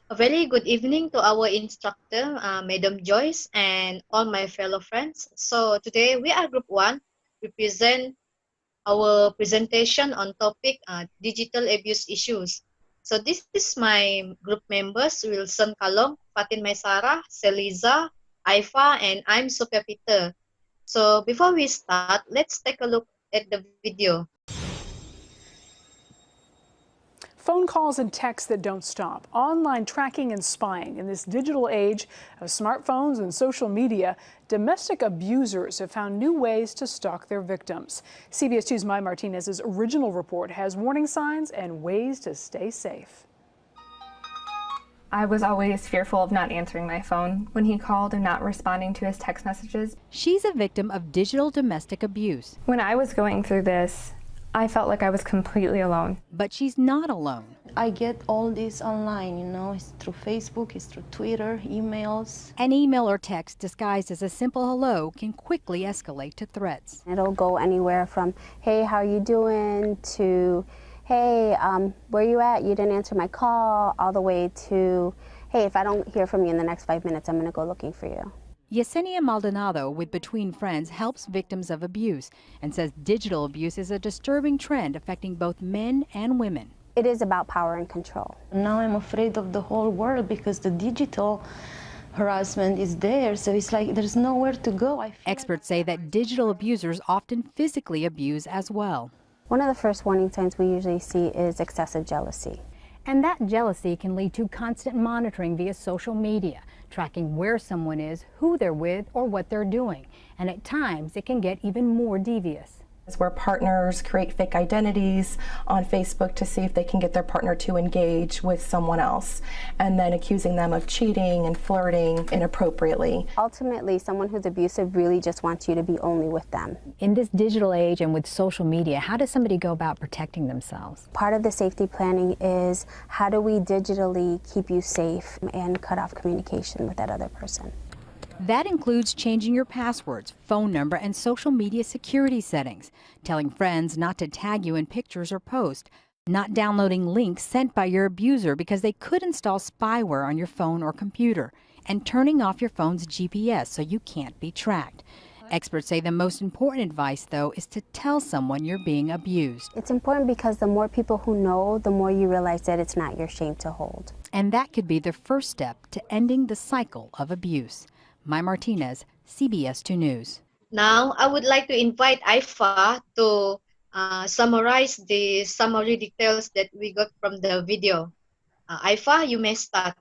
A very good evening to our instructor, Madam Joyce, and all my fellow friends. So today we are Group 1. We present our presentation on topic digital abuse issues. So this is my group members, Wilson Kalong, Fatin Maisarah, Seliza, Aifa, and I'm Sohia Peter. So before we start, let's take a look at the video. Phone calls and texts that don't stop, online tracking and spying. In this digital age of smartphones and social media, domestic abusers have found new ways to stalk their victims. CBS 2's Mai Martinez's original report has warning signs and ways to stay safe. I was always fearful of not answering my phone when he called and not responding to his text messages. She's a victim of digital domestic abuse. When I was going through this, I felt like I was completely alone. But she's not alone. I get all this online, it's through Facebook, it's through Twitter, emails. An email or text disguised as a simple hello can quickly escalate to threats. It'll go anywhere from, hey, how you doing, to, hey, where you at? You didn't answer my call, all the way to, hey, if I don't hear from you in the next 5 minutes, I'm going to go looking for you. Yesenia Maldonado with Between Friends helps victims of abuse and says digital abuse is a disturbing trend affecting both men and women. It is about power and control. Now I'm afraid of the whole world because the digital harassment is there, so it's like there's nowhere to go. Experts say that digital abusers often physically abuse as well. One of the first warning signs we usually see is excessive jealousy. And that jealousy can lead to constant monitoring via social media, tracking where someone is, who they're with, or what they're doing. And at times, it can get even more devious. Where partners create fake identities on Facebook to see if they can get their partner to engage with someone else, and then accusing them of cheating and flirting inappropriately. Ultimately, someone who's abusive really just wants you to be only with them. In this digital age and with social media, how does somebody go about protecting themselves? Part of the safety planning is how do we digitally keep you safe and cut off communication with that other person. That includes changing your passwords, phone number, and social media security settings, telling friends not to tag you in pictures or posts, not downloading links sent by your abuser because they could install spyware on your phone or computer, and turning off your phone's GPS so you can't be tracked. Experts say the most important advice, though, is to tell someone you're being abused. It's important because the more people who know, the more you realize that it's not your shame to hold. And that could be the first step to ending the cycle of abuse. Mai Martinez, CBS 2 News. Now, I would like to invite Aifa to summarize the summary details that we got from the video. Aifa, you may start.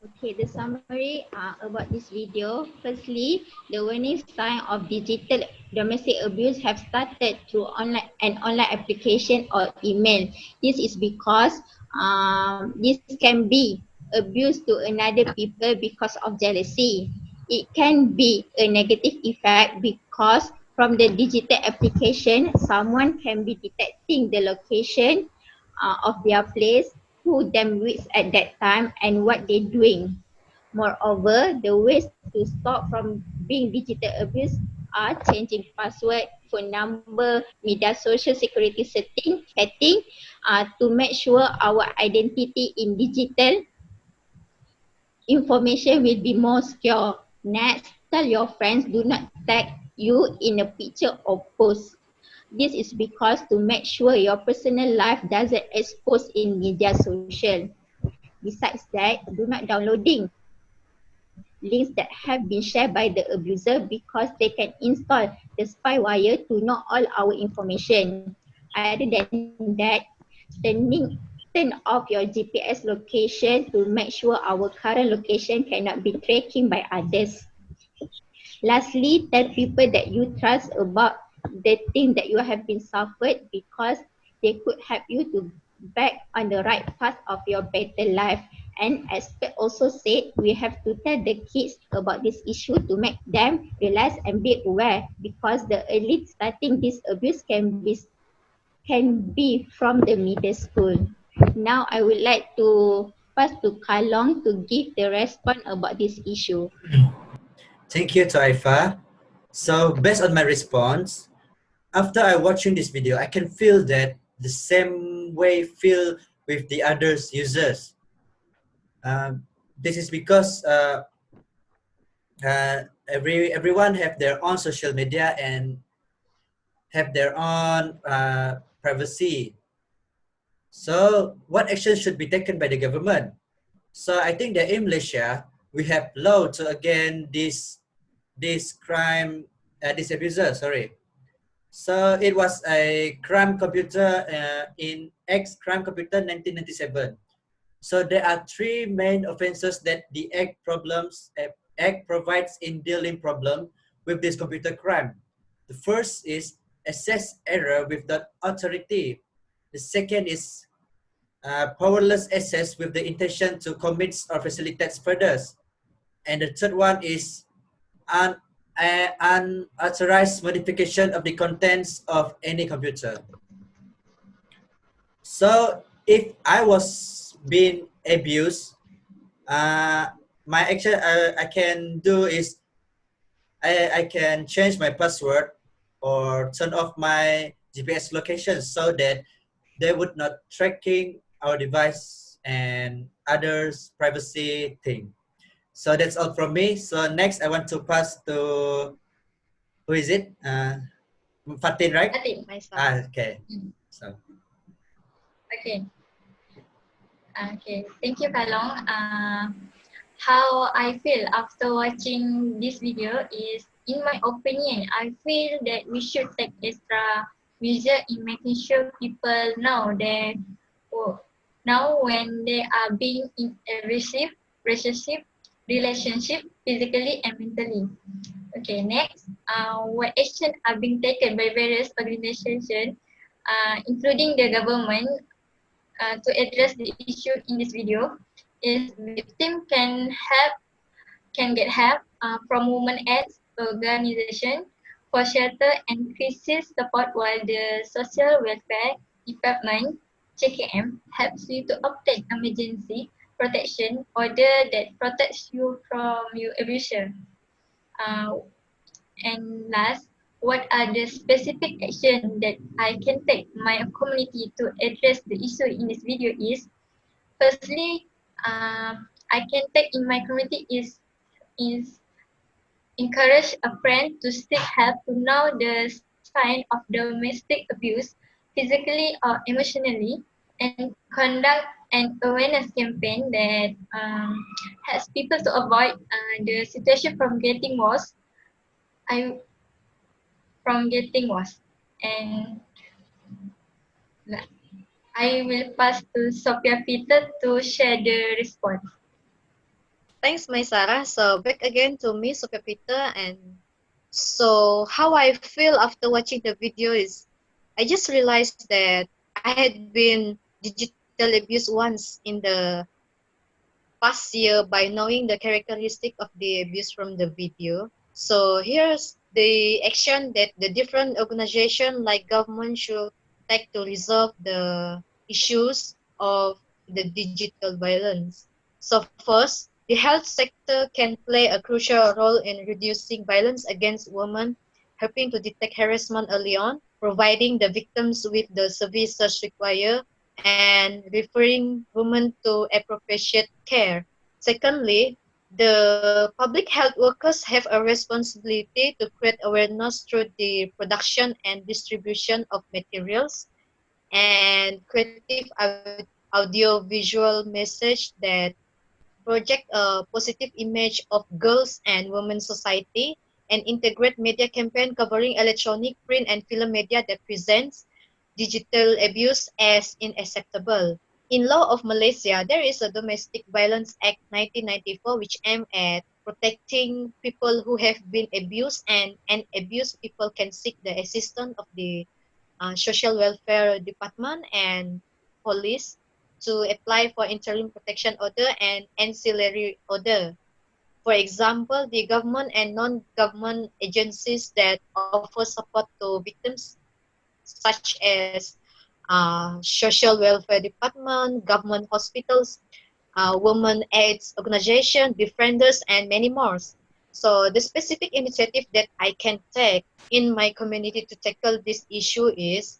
Okay, the summary about this video. Firstly, the warning sign of digital domestic abuse have started through an online application or email. This is because this can be abuse to another people because of jealousy. It can be a negative effect because from the digital application, someone can be detecting the location of their place, who them with at that time, and what they're doing. Moreover, the ways to stop from being digital abuse are changing password, phone number, media social security setting to make sure our identity in digital information will be more secure. Next, tell your friends do not tag you in a picture or post. This is because to make sure your personal life doesn't expose in media social. Besides that, do not downloading links that have been shared by the abuser because they can install the spyware to know all our information. Other than that, turn off your GPS location to make sure our current location cannot be tracking by others. Lastly, tell people that you trust about the thing that you have been suffered because they could help you to back on the right path of your better life. And as also said, we have to tell the kids about this issue to make them realize and be aware because the early starting this abuse can be from the middle school. Now I would like to pass to Kalong to give the response about this issue. Thank you to Aifa. So based on my response, after I watching this video, I can feel that the same way feel with the others users. This is because everyone have their own social media and have their own privacy. So what action should be taken by the government? So I think that in Malaysia we have law to against this crime, this abuser. Sorry. So it was a crime computer in X crime computer 1997. So there are three main offenses that the Act provides in dealing problem with this computer crime. The first is access error without authority. The second is powerless access with the intention to commit or facilitate furthers. And the third one is unauthorized modification of the contents of any computer. So if I was being abused, my action I can do is I can change my password or turn off my GPS location so that they would not tracking our device and others privacy thing. So that's all from me. So next I want to pass to, who is it? Fatin, right? Fatin. Okay. So. Okay. Okay. Thank you, Kalong. How I feel after watching this video is, in my opinion, I feel that we should take extra measure in making sure people know that now when they are being in a relationship, physically and mentally. Okay, next, what action are being taken by various organizations, including the government, to address the issue in this video is victim can get help from women aids organization for shelter and crisis support, while the social welfare department (CKM) helps you to obtain emergency protection order that protects you from your abuser. And last, what are the specific action that I can take my community to address the issue in this video is, firstly, I can take in my community is encourage a friend to seek help to know the sign of domestic abuse, physically or emotionally, and conduct an awareness campaign that helps people to avoid the situation from getting worse. I from getting worse. And I will pass to Sohia Peter to share the response. Thanks, Maisarah. So back again to me, Sohia Peter, and so how I feel after watching the video is, I just realized that I had been digital abused once in the past year by knowing the characteristic of the abuse from the video. So here's the action that the different organization like government should take to resolve the issues of the digital violence. So first, the health sector can play a crucial role in reducing violence against women, helping to detect harassment early on, providing the victims with the services required, and referring women to appropriate care. Secondly, the public health workers have a responsibility to create awareness through the production and distribution of materials and creative audio-visual message that project a positive image of girls and women's society, and integrate media campaign covering electronic, print, and film media that presents digital abuse as unacceptable. In law of Malaysia, there is a Domestic Violence Act 1994 which aims at protecting people who have been abused, and abused people can seek the assistance of the social welfare department and police to apply for interim protection order and ancillary order. For example, the government and non-government agencies that offer support to victims, such as social welfare department, government hospitals, women aids organization, befrienders, and many more. So the specific initiative that I can take in my community to tackle this issue is,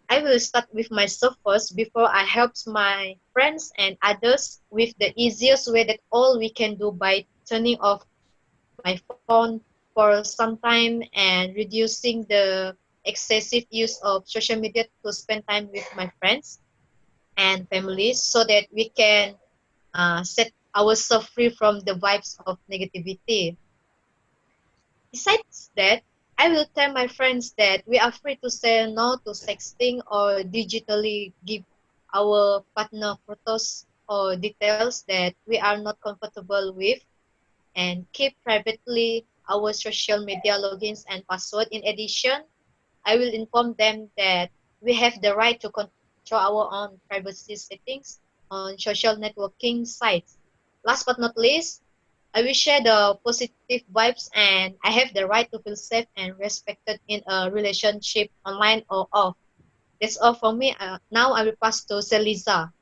I will start with myself first before I help my friends and others with the easiest way that all we can do by turning off my phone for some time and reducing the excessive use of social media to spend time with my friends and families so that we can set ourselves free from the vibes of negativity. Besides that, I will tell my friends that we are free to say no to sexting or digitally give our partner photos or details that we are not comfortable with and keep privately our social media logins and password. In addition, I will inform them that we have the right to control our own privacy settings on social networking sites. Last but not least, I will share the positive vibes and I have the right to feel safe and respected in a relationship online or off. That's all for me. Now I will pass to Seliza.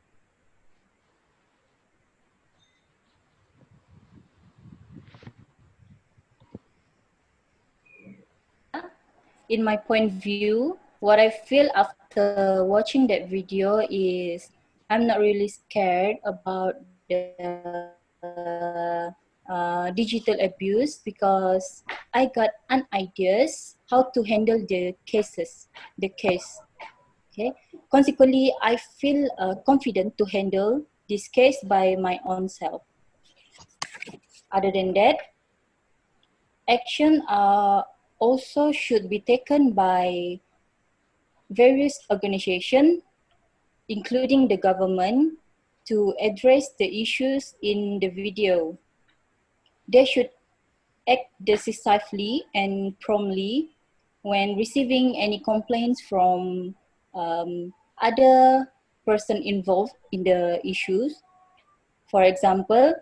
In my point of view, what I feel after watching that video is I'm not really scared about the digital abuse because I got an ideas how to handle the case. Okay. Consequently, I feel confident to handle this case by my own self. Other than that, action also should be taken by various organizations, including the government, to address the issues in the video. They should act decisively and promptly when receiving any complaints from other person involved in the issues. For example,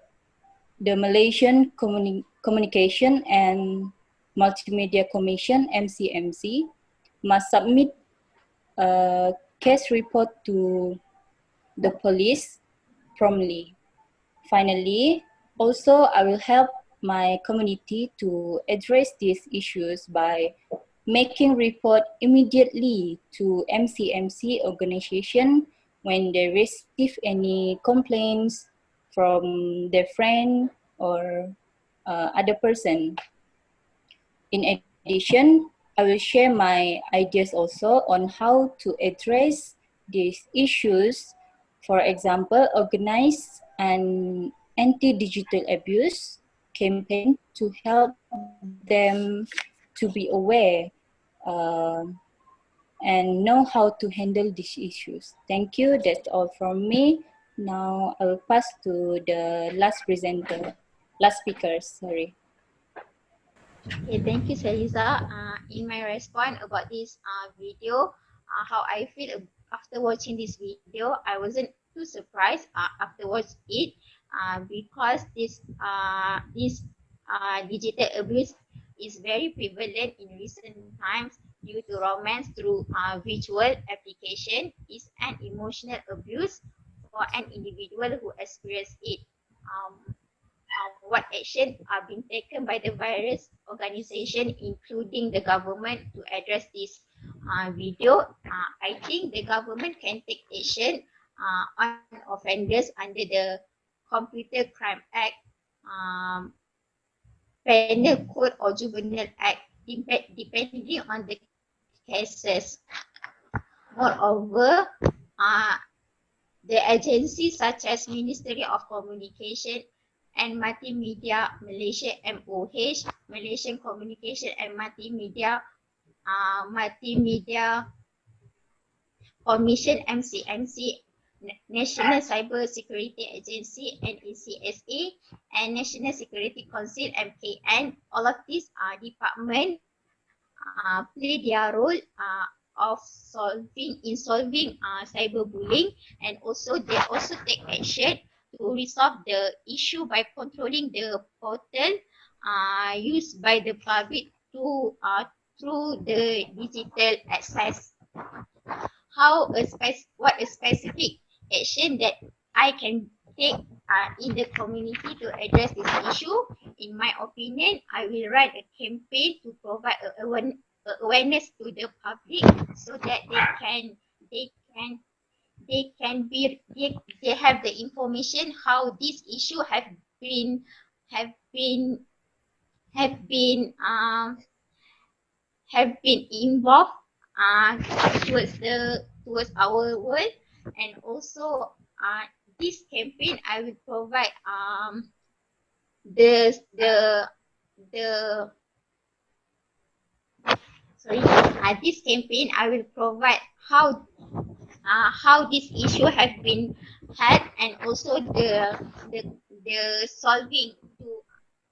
the Malaysian Communication and Multimedia Commission (MCMC) must submit a case report to the police promptly. Finally, also I will help my community to address these issues by making report immediately to MCMC organization when they receive any complaints from their friend or other person. In addition, I will share my ideas also on how to address these issues. For example, organize an anti-digital abuse campaign to help them to be aware uh, and know how to handle these issues. Thank you. That's all from me. Now I will pass to the last speaker, sorry. Okay, thank you, Seliza. In my response about this video, how I feel after watching this video, I wasn't too surprised after watch it because this digital abuse is very prevalent in recent times due to romance through virtual application is an emotional abuse for an individual who experienced it. What action are being taken by the various organization, including the government, to address this video? I think the government can take action on offenders under the Computer Crime Act, Penal Code, or Juvenile Act, depending on the cases. Moreover, the agencies such as Ministry of Communication and Multimedia Malaysia (MOH), Malaysian Communication and Multimedia Commission (MCMC), National Cyber Security Agency (NACSA), and National Security Council (MKN). All of these departments play their role of solving cyberbullying, and also they also take action to resolve the issue by controlling the portal used by the public to through the digital access. What a specific action that I can take in the community to address this issue? In my opinion, I will run a campaign to provide awareness to the public so that they can they have the information how this issue have been have been um have been involved towards our world. And also this campaign I will provide the the the sorry this campaign I will provide how this issue has been had, and also the the solving to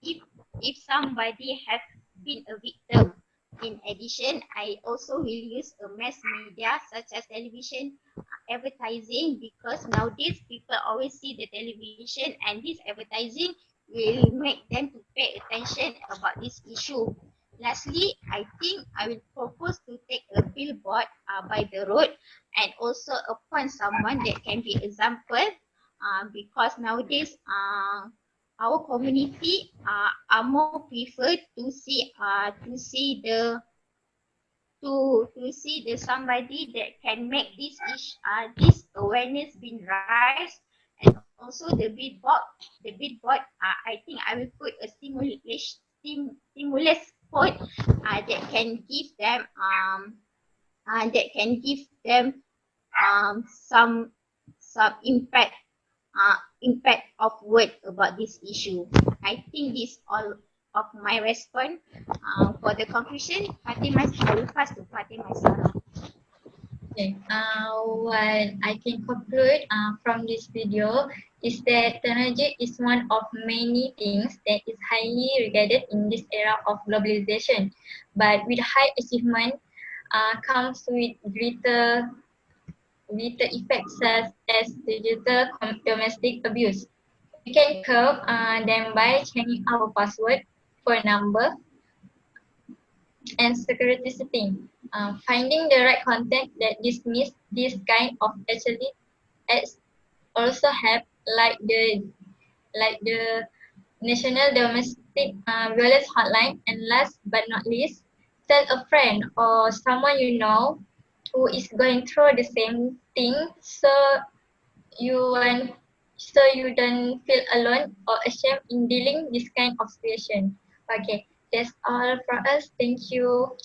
if if somebody has been a victim. In addition, I also will use a mass media such as television advertising, because nowadays people always see the television, and this advertising will make them to pay attention about this issue. Lastly, I think I will propose to take a billboard by the road, and also appoint someone that can be example, because nowadays our community are more preferred to see the somebody that can make this awareness being raised. And also the billboard I think I will put a stimulus code that can give them some impact of word about this issue. I think this all of my response. For the conclusion, I will pass to Fatin Maisarah. Okay. What I can conclude from this video is that technology is one of many things that is highly regarded in this era of globalization. But with high achievement comes with greater effects such as digital domestic abuse. We can curb them by changing our password, phone number, and security setting. Finding the right content that dismiss this kind of actually acts also help, like the National Domestic Violence Hotline. And last but not least, tell a friend or someone you know who is going through the same thing, you want so you don't feel alone or ashamed in dealing this kind of situation. Okay, that's all for us. Thank you.